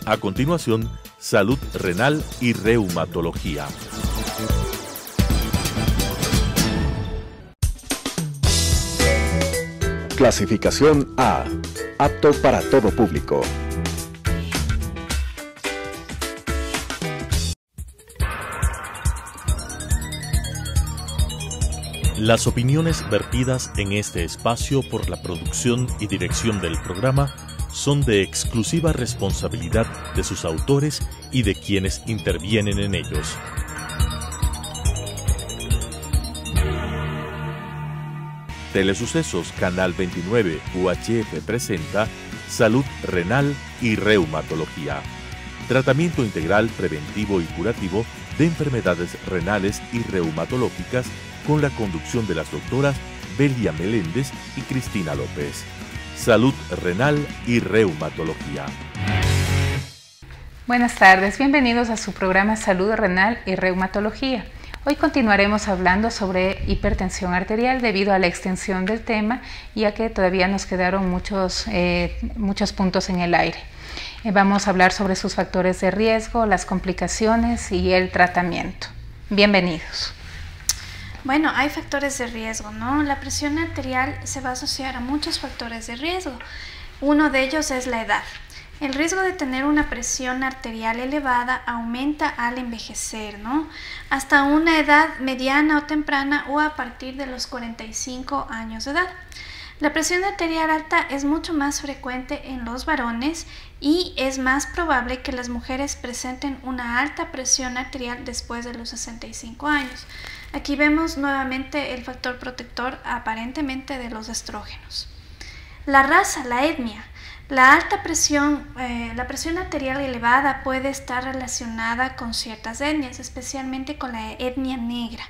A continuación, salud renal y reumatología. Clasificación A. Apto para todo público. Las opiniones vertidas en este espacio por la producción y dirección del programa son de exclusiva responsabilidad de sus autores y de quienes intervienen en ellos. Telesucesos Canal 29 UHF presenta Salud Renal y Reumatología. Tratamiento integral preventivo y curativo de enfermedades renales y reumatológicas con la conducción de las doctoras Belia Meléndez y Cristina López. Salud renal y reumatología. Buenas tardes, bienvenidos a su programa Salud renal y reumatología. Hoy continuaremos hablando sobre hipertensión arterial debido a la extensión del tema, ya que todavía nos quedaron muchos puntos en el aire. Vamos a hablar sobre sus factores de riesgo, las complicaciones y el tratamiento. Bienvenidos. Bueno, hay factores de riesgo, ¿no? La presión arterial se va a asociar a muchos factores de riesgo. Uno de ellos es la edad. El riesgo de tener una presión arterial elevada aumenta al envejecer, ¿no? Hasta una edad mediana o temprana o a partir de los 45 años de edad. La presión arterial alta es mucho más frecuente en los varones y es más probable que las mujeres presenten una alta presión arterial después de los 65 años. Aquí vemos nuevamente el factor protector aparentemente de los estrógenos. La raza, la etnia. La presión arterial elevada puede estar relacionada con ciertas etnias, especialmente con la etnia negra.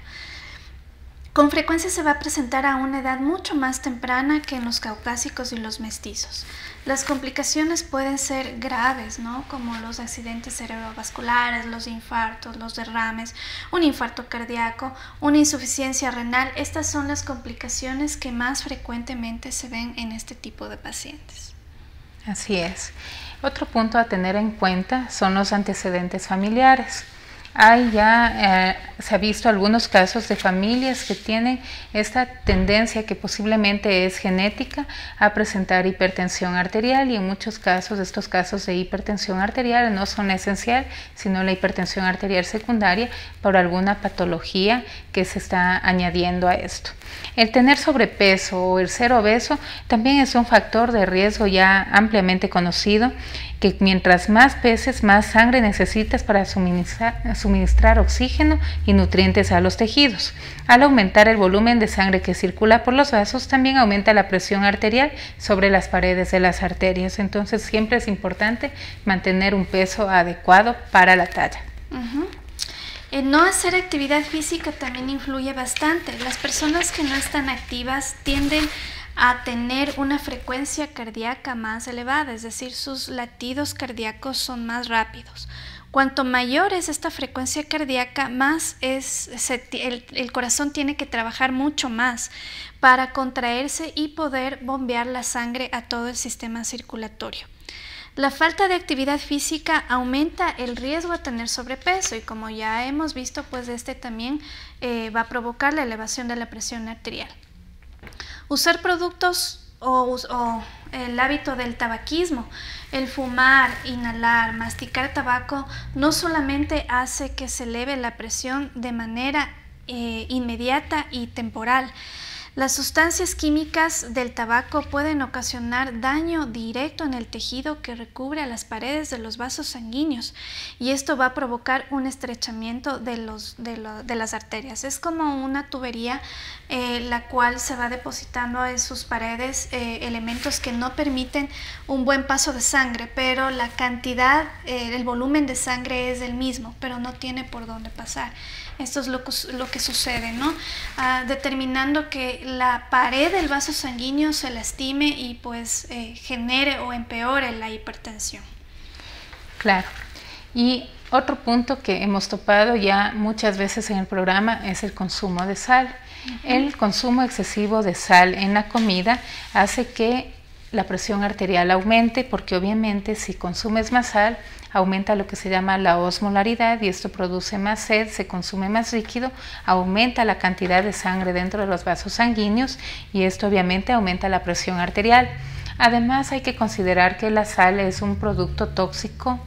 Con frecuencia se va a presentar a una edad mucho más temprana que en los caucásicos y los mestizos. Las complicaciones pueden ser graves, ¿no? Como los accidentes cerebrovasculares, los infartos, los derrames, un infarto cardíaco, una insuficiencia renal. Estas son las complicaciones que más frecuentemente se ven en este tipo de pacientes. Así es. Otro punto a tener en cuenta son los antecedentes familiares. Se ha visto algunos casos de familias que tienen esta tendencia que posiblemente es genética a presentar hipertensión arterial, y en muchos casos estos casos de hipertensión arterial no son esencial, sino la hipertensión arterial secundaria por alguna patología que se está añadiendo a esto. El tener sobrepeso o el ser obeso también es un factor de riesgo ya ampliamente conocido, que mientras más peses, más sangre necesitas para suministrar oxígeno y nutrientes a los tejidos. Al aumentar el volumen de sangre que circula por los vasos, también aumenta la presión arterial sobre las paredes de las arterias. Entonces siempre es importante mantener un peso adecuado para la talla. El no hacer actividad física también influye bastante. Las personas que no están activas tienden a tener una frecuencia cardíaca más elevada, es decir, sus latidos cardíacos son más rápidos. Cuanto mayor es esta frecuencia cardíaca, más el corazón tiene que trabajar mucho más para contraerse y poder bombear la sangre a todo el sistema circulatorio. La falta de actividad física aumenta el riesgo a tener sobrepeso, y como ya hemos visto, pues este también va a provocar la elevación de la presión arterial. Usar productos o el hábito del tabaquismo, el fumar, inhalar, masticar tabaco, no solamente hace que se eleve la presión de manera inmediata y temporal. Las sustancias químicas del tabaco pueden ocasionar daño directo en el tejido que recubre a las paredes de los vasos sanguíneos, y esto va a provocar un estrechamiento de las arterias. Es como una tubería la cual se va depositando en sus paredes elementos que no permiten un buen paso de sangre, pero la cantidad, el volumen de sangre es el mismo, pero no tiene por dónde pasar. Esto es lo que sucede, ¿no? Determinando que la pared del vaso sanguíneo se lastime y pues genere o empeore la hipertensión. Claro. Y otro punto que hemos topado ya muchas veces en el programa es el consumo de sal. El consumo excesivo de sal en la comida hace que la presión arterial aumente, porque obviamente si consumes más sal, aumenta lo que se llama la osmolaridad y esto produce más sed, se consume más líquido, aumenta la cantidad de sangre dentro de los vasos sanguíneos y esto obviamente aumenta la presión arterial. Además hay que considerar que la sal es un producto tóxico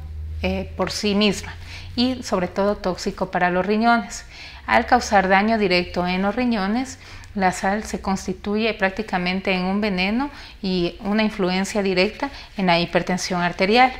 por sí misma y sobre todo tóxico para los riñones. Al causar daño directo en los riñones, la sal se constituye prácticamente en un veneno y una influencia directa en la hipertensión arterial.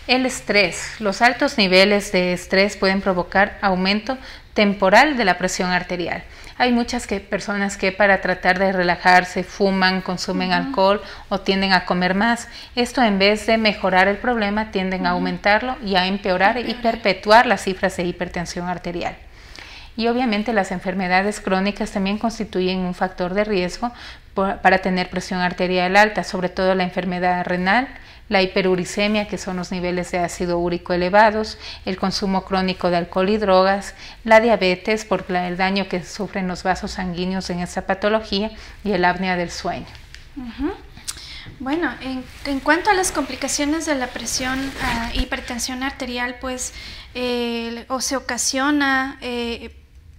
El estrés. Los altos niveles de estrés pueden provocar aumento temporal de la presión arterial. Hay muchas personas que para tratar de relajarse fuman, consumen alcohol o tienden a comer más. Esto en vez de mejorar el problema tienden a aumentarlo y a empeorar y perpetuar las cifras de hipertensión arterial. Y obviamente las enfermedades crónicas también constituyen un factor de riesgo para tener presión arterial alta, sobre todo la enfermedad renal, la hiperuricemia, que son los niveles de ácido úrico elevados, el consumo crónico de alcohol y drogas, la diabetes por el daño que sufren los vasos sanguíneos en esta patología y el apnea del sueño. Bueno, en cuanto a las complicaciones de la presión, hipertensión arterial, pues o se ocasiona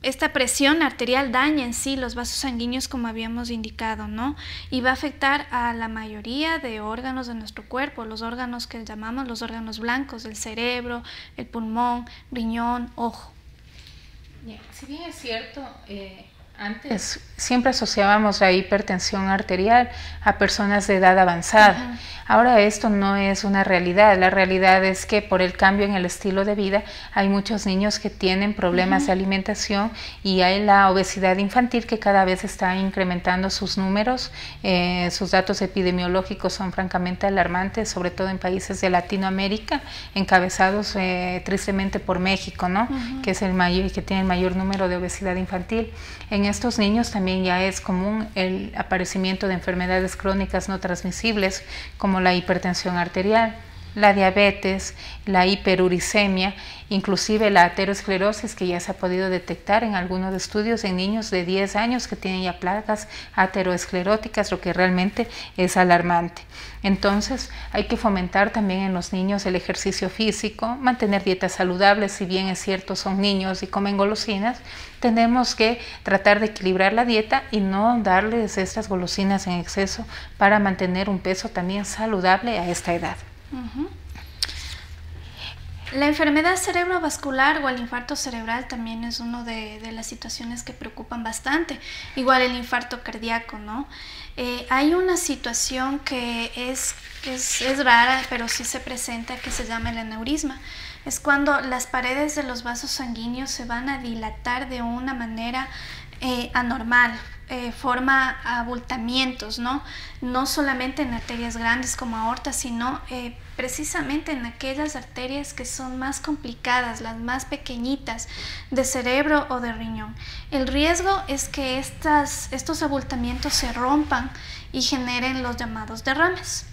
esta presión arterial daña en sí los vasos sanguíneos como habíamos indicado, ¿no? Y va a afectar a la mayoría de órganos de nuestro cuerpo, los órganos que llamamos los órganos blancos, el cerebro, el pulmón, riñón, ojo. Si bien es cierto, antes siempre asociábamos la hipertensión arterial a personas de edad avanzada. Ahora esto no es una realidad. La realidad es que por el cambio en el estilo de vida hay muchos niños que tienen problemas de alimentación y hay la obesidad infantil que cada vez está incrementando sus números. Sus datos epidemiológicos son francamente alarmantes, sobre todo en países de Latinoamérica, encabezados tristemente por México, ¿no? Que es que tiene el mayor número de obesidad infantil. En estos niños también ya es común el aparecimiento de enfermedades crónicas no transmisibles como la hipertensión arterial, la diabetes, la hiperuricemia, inclusive la aterosclerosis que ya se ha podido detectar en algunos estudios en niños de 10 años que tienen ya placas ateroscleróticas, lo que realmente es alarmante. Entonces hay que fomentar también en los niños el ejercicio físico, mantener dietas saludables. Si bien es cierto son niños y comen golosinas, tenemos que tratar de equilibrar la dieta y no darles estas golosinas en exceso para mantener un peso también saludable a esta edad. La enfermedad cerebrovascular o el infarto cerebral también es una de las situaciones que preocupan bastante, igual el infarto cardíaco, ¿no? Hay una situación que es rara, pero sí se presenta, que se llama el aneurisma. Es cuando las paredes de los vasos sanguíneos se van a dilatar de una manera anormal, forma abultamientos, ¿no? No solamente en arterias grandes como aorta, sino precisamente en aquellas arterias que son más complicadas, las más pequeñitas, de cerebro o de riñón. El riesgo es que estos abultamientos se rompan y generen los llamados derrames.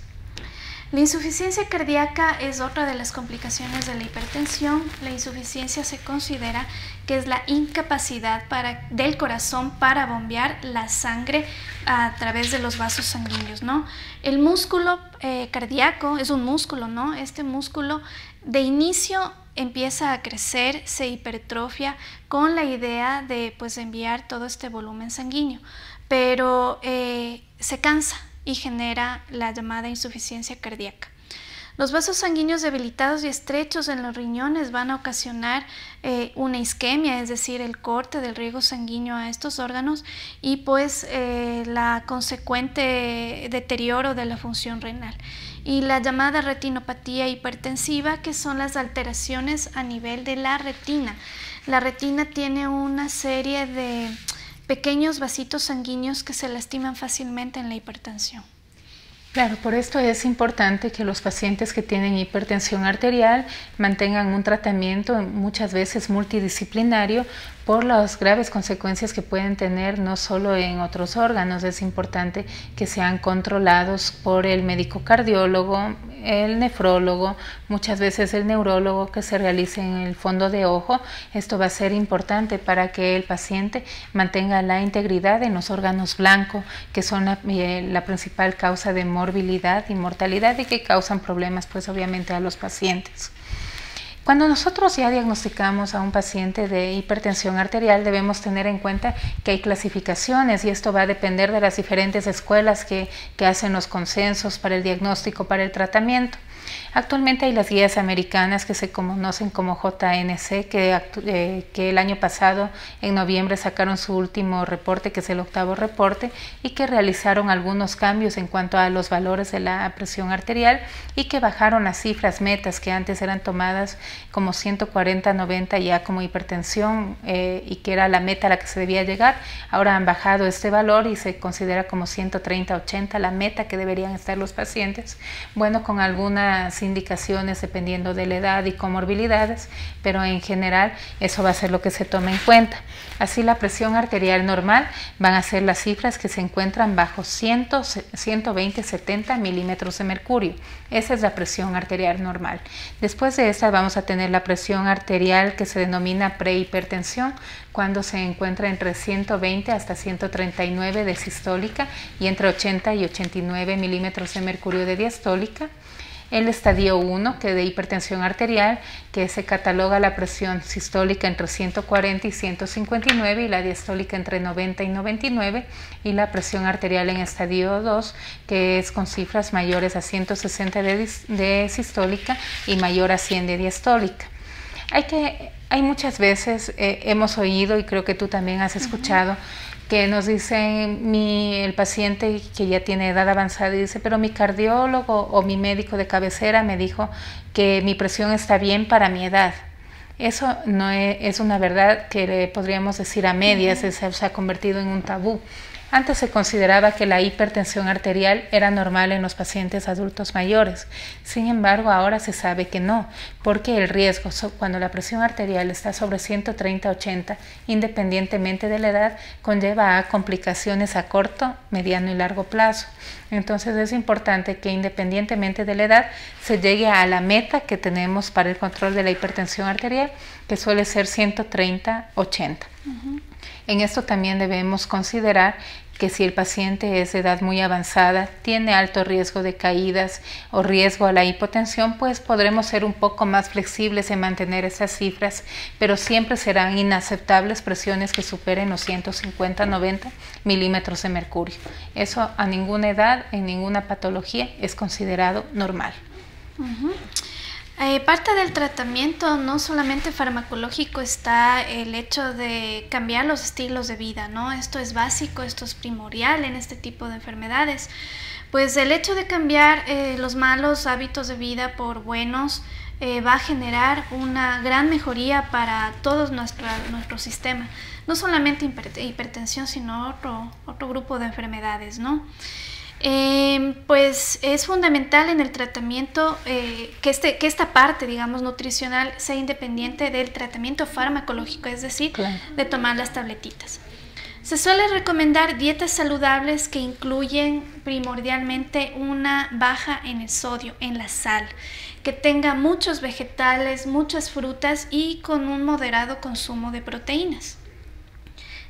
La insuficiencia cardíaca es otra de las complicaciones de la hipertensión. La insuficiencia se considera que es la incapacidad del corazón para bombear la sangre a través de los vasos sanguíneos, ¿no? El músculo cardíaco es un músculo, ¿no? Este músculo de inicio empieza a crecer, se hipertrofia con la idea de pues enviar todo este volumen sanguíneo, pero se cansa y genera la llamada insuficiencia cardíaca. Los vasos sanguíneos debilitados y estrechos en los riñones van a ocasionar una isquemia, es decir, el corte del riego sanguíneo a estos órganos y pues la consecuente deterioro de la función renal. Y la llamada retinopatía hipertensiva, que son las alteraciones a nivel de la retina. La retina tiene una serie de pequeños vasitos sanguíneos que se lastiman fácilmente en la hipertensión. Claro, por esto es importante que los pacientes que tienen hipertensión arterial mantengan un tratamiento muchas veces multidisciplinario por las graves consecuencias que pueden tener no solo en otros órganos. Es importante que sean controlados por el médico cardiólogo, el nefrólogo, muchas veces el neurólogo, que se realice en el fondo de ojo. Esto va a ser importante para que el paciente mantenga la integridad en los órganos blancos, que son la principal causa de morbilidad y mortalidad y que causan problemas pues obviamente a los pacientes. Cuando nosotros ya diagnosticamos a un paciente de hipertensión arterial, debemos tener en cuenta que hay clasificaciones y esto va a depender de las diferentes escuelas que hacen los consensos para el diagnóstico, para el tratamiento. Actualmente hay las guías americanas que se conocen como JNC, que el año pasado, en noviembre, sacaron su último reporte, que es el 8º reporte, y que realizaron algunos cambios en cuanto a los valores de la presión arterial y que bajaron las cifras metas que antes eran tomadas como 140/90 ya como hipertensión y que era la meta a la que se debía llegar. Ahora han bajado este valor y se considera como 130/80 la meta que deberían estar los pacientes. Bueno, con algunas indicaciones dependiendo de la edad y comorbilidades, pero en general eso va a ser lo que se toma en cuenta. Así, la presión arterial normal van a ser las cifras que se encuentran bajo 120/70 milímetros de mercurio. Esa es la presión arterial normal. Después de esta vamos a tener la presión arterial que se denomina prehipertensión, cuando se encuentra entre 120 hasta 139 de sistólica y entre 80 y 89 milímetros de mercurio de diastólica. El estadio 1, que de hipertensión arterial, que se cataloga la presión sistólica entre 140 y 159 y la diastólica entre 90 y 99, y la presión arterial en estadio 2, que es con cifras mayores a 160 de sistólica y mayor a 100 de diastólica. Hay muchas veces, hemos oído, y creo que tú también has escuchado, que nos dicen el paciente que ya tiene edad avanzada y dice, pero mi cardiólogo o mi médico de cabecera me dijo que mi presión está bien para mi edad. Eso no es una verdad que podríamos decir a medias, se ha convertido en un tabú. Antes se consideraba que la hipertensión arterial era normal en los pacientes adultos mayores. Sin embargo, ahora se sabe que no, porque el riesgo cuando la presión arterial está sobre 130/80, independientemente de la edad, conlleva a complicaciones a corto, mediano y largo plazo. Entonces es importante que independientemente de la edad se llegue a la meta que tenemos para el control de la hipertensión arterial, que suele ser 130/80. En esto también debemos considerar que si el paciente es de edad muy avanzada, tiene alto riesgo de caídas o riesgo a la hipotensión, pues podremos ser un poco más flexibles en mantener esas cifras, pero siempre serán inaceptables presiones que superen los 150/90 milímetros de mercurio. Eso a ninguna edad, en ninguna patología, es considerado normal. Parte del tratamiento, no solamente farmacológico, está el hecho de cambiar los estilos de vida, ¿no? Esto es básico, esto es primordial en este tipo de enfermedades. Pues el hecho de cambiar los malos hábitos de vida por buenos va a generar una gran mejoría para todo nuestro sistema. No solamente hipertensión, sino otro grupo de enfermedades, ¿no? Pues es fundamental en el tratamiento que esta parte, digamos, nutricional sea independiente del tratamiento farmacológico, es decir, claro, de tomar las tabletitas. Se suele recomendar dietas saludables que incluyen primordialmente una baja en el sodio, en la sal, que tenga muchos vegetales, muchas frutas y con un moderado consumo de proteínas.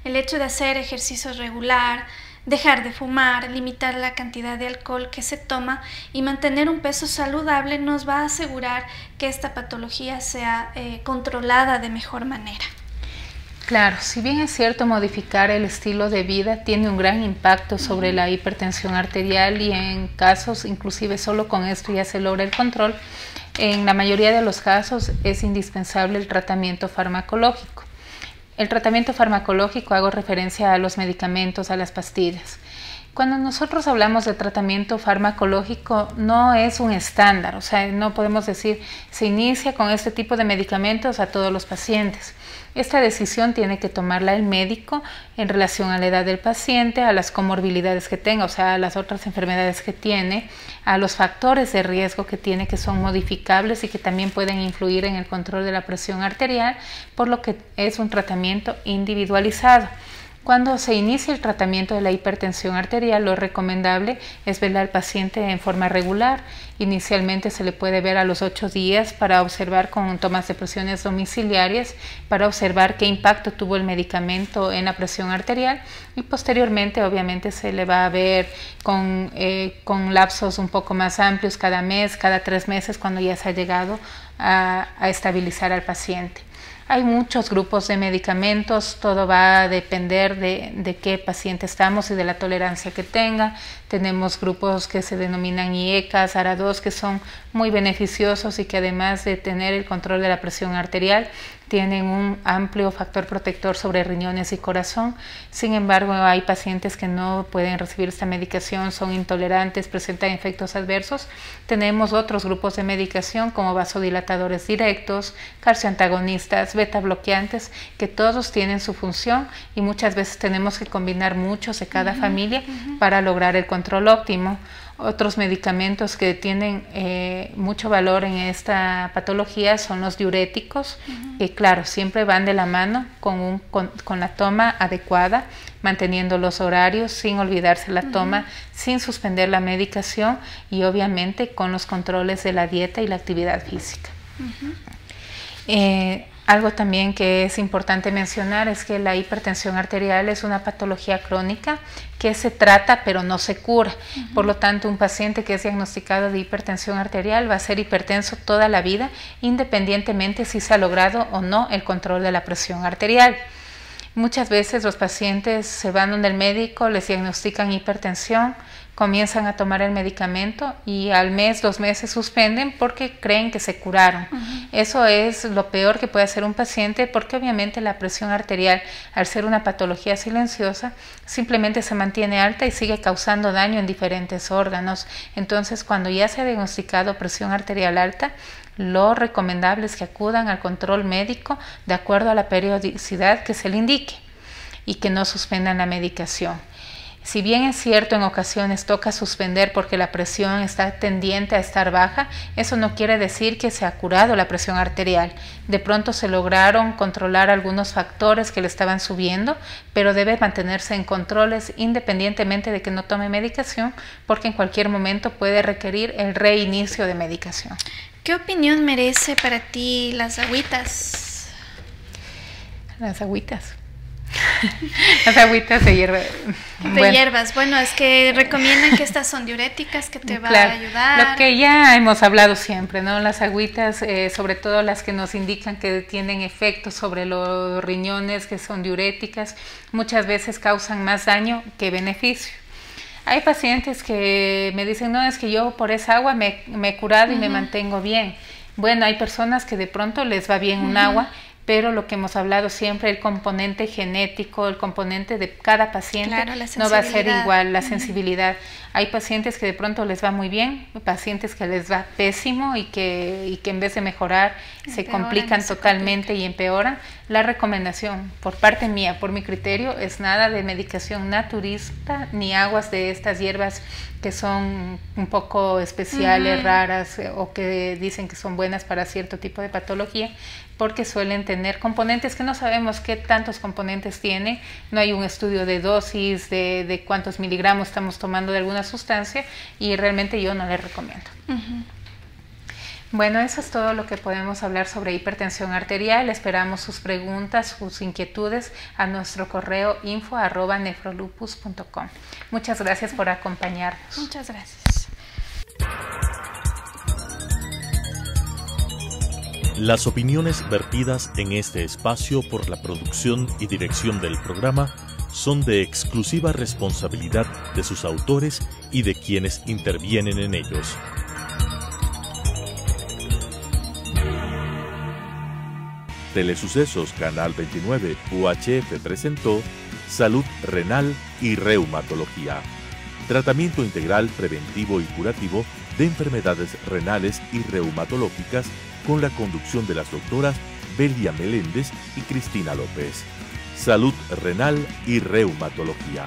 El hecho de hacer ejercicio regular, dejar de fumar, limitar la cantidad de alcohol que se toma y mantener un peso saludable nos va a asegurar que esta patología sea controlada de mejor manera. Claro, si bien es cierto, modificar el estilo de vida tiene un gran impacto sobre la hipertensión arterial y en casos, inclusive solo con esto ya se logra el control, en la mayoría de los casos es indispensable el tratamiento farmacológico. El tratamiento farmacológico, hago referencia a los medicamentos, a las pastillas. Cuando nosotros hablamos de tratamiento farmacológico, no es un estándar, o sea, no podemos decir se inicia con este tipo de medicamentos a todos los pacientes. Esta decisión tiene que tomarla el médico en relación a la edad del paciente, a las comorbilidades que tenga, o sea, a las otras enfermedades que tiene, a los factores de riesgo que tiene, que son modificables y que también pueden influir en el control de la presión arterial, por lo que es un tratamiento individualizado. Cuando se inicia el tratamiento de la hipertensión arterial, lo recomendable es ver al paciente en forma regular. Inicialmente se le puede ver a los 8 días para observar con tomas de presiones domiciliarias, para observar qué impacto tuvo el medicamento en la presión arterial, y posteriormente obviamente se le va a ver con lapsos un poco más amplios cada mes, cada 3 meses, cuando ya se ha llegado a estabilizar al paciente. Hay muchos grupos de medicamentos, todo va a depender de qué paciente estamos y de la tolerancia que tenga. Tenemos grupos que se denominan IECAS, ARA2, que son muy beneficiosos y que además de tener el control de la presión arterial, tienen un amplio factor protector sobre riñones y corazón. Sin embargo, hay pacientes que no pueden recibir esta medicación, son intolerantes, presentan efectos adversos. Tenemos otros grupos de medicación como vasodilatadores directos, calcioantagonistas, beta bloqueantes, que todos tienen su función y muchas veces tenemos que combinar muchos de cada familia para lograr el control óptimo. Otros medicamentos que tienen mucho valor en esta patología son los diuréticos, que claro, siempre van de la mano con la toma adecuada, manteniendo los horarios, sin olvidarse la toma, sin suspender la medicación y obviamente con los controles de la dieta y la actividad física. Algo también que es importante mencionar es que la hipertensión arterial es una patología crónica que se trata pero no se cura. Por lo tanto, un paciente que es diagnosticado de hipertensión arterial va a ser hipertenso toda la vida, independientemente si se ha logrado o no el control de la presión arterial. Muchas veces los pacientes se van donde el médico, les diagnostican hipertensión, comienzan a tomar el medicamento y al mes, 2 meses suspenden porque creen que se curaron. Eso es lo peor que puede hacer un paciente, porque obviamente la presión arterial, al ser una patología silenciosa, simplemente se mantiene alta y sigue causando daño en diferentes órganos. Entonces, cuando ya se ha diagnosticado presión arterial alta, lo recomendable es que acudan al control médico de acuerdo a la periodicidad que se le indique y que no suspendan la medicación. Si bien es cierto, en ocasiones toca suspender porque la presión está tendiente a estar baja, eso no quiere decir que se ha curado la presión arterial. De pronto se lograron controlar algunos factores que le estaban subiendo, pero debe mantenerse en controles independientemente de que no tome medicación, porque en cualquier momento puede requerir el reinicio de medicación. ¿Qué opinión merece para ti las agüitas? Las agüitas. Las agüitas de hierba. Hierbas. Bueno, es que recomiendan que estas son diuréticas, que te van a ayudar. Lo que ya hemos hablado siempre, ¿no? Las agüitas, sobre todo las que nos indican que tienen efectos sobre los riñones, que son diuréticas, muchas veces causan más daño que beneficio. Hay pacientes que me dicen, no, es que yo por esa agua me he curado y me mantengo bien. Bueno, hay personas que de pronto les va bien un agua, pero lo que hemos hablado siempre, el componente genético, el componente de cada paciente, no va a ser igual, la sensibilidad. Hay pacientes que de pronto les va muy bien, pacientes que les va pésimo y que en vez de mejorar se complican totalmente y empeoran. La recomendación por parte mía, por mi criterio, es nada de medicación naturista ni aguas de estas hierbas que son un poco especiales, raras, o que dicen que son buenas para cierto tipo de patología, porque suelen tener componentes que no sabemos qué tantos componentes tiene. No hay un estudio de dosis, de cuántos miligramos estamos tomando de alguna sustancia, y realmente yo no les recomiendo. Bueno, eso es todo lo que podemos hablar sobre hipertensión arterial. Esperamos sus preguntas, sus inquietudes a nuestro correo info@nefrolupus.com. Muchas gracias por acompañarnos. Muchas gracias. Las opiniones vertidas en este espacio por la producción y dirección del programa son de exclusiva responsabilidad de sus autores y de quienes intervienen en ellos. Telesucesos Canal 29 UHF presentó Salud Renal y Reumatología. Tratamiento integral preventivo y curativo de enfermedades renales y reumatológicas, con la conducción de las doctoras Belia Meléndez y Cristina López. Salud Renal y Reumatología.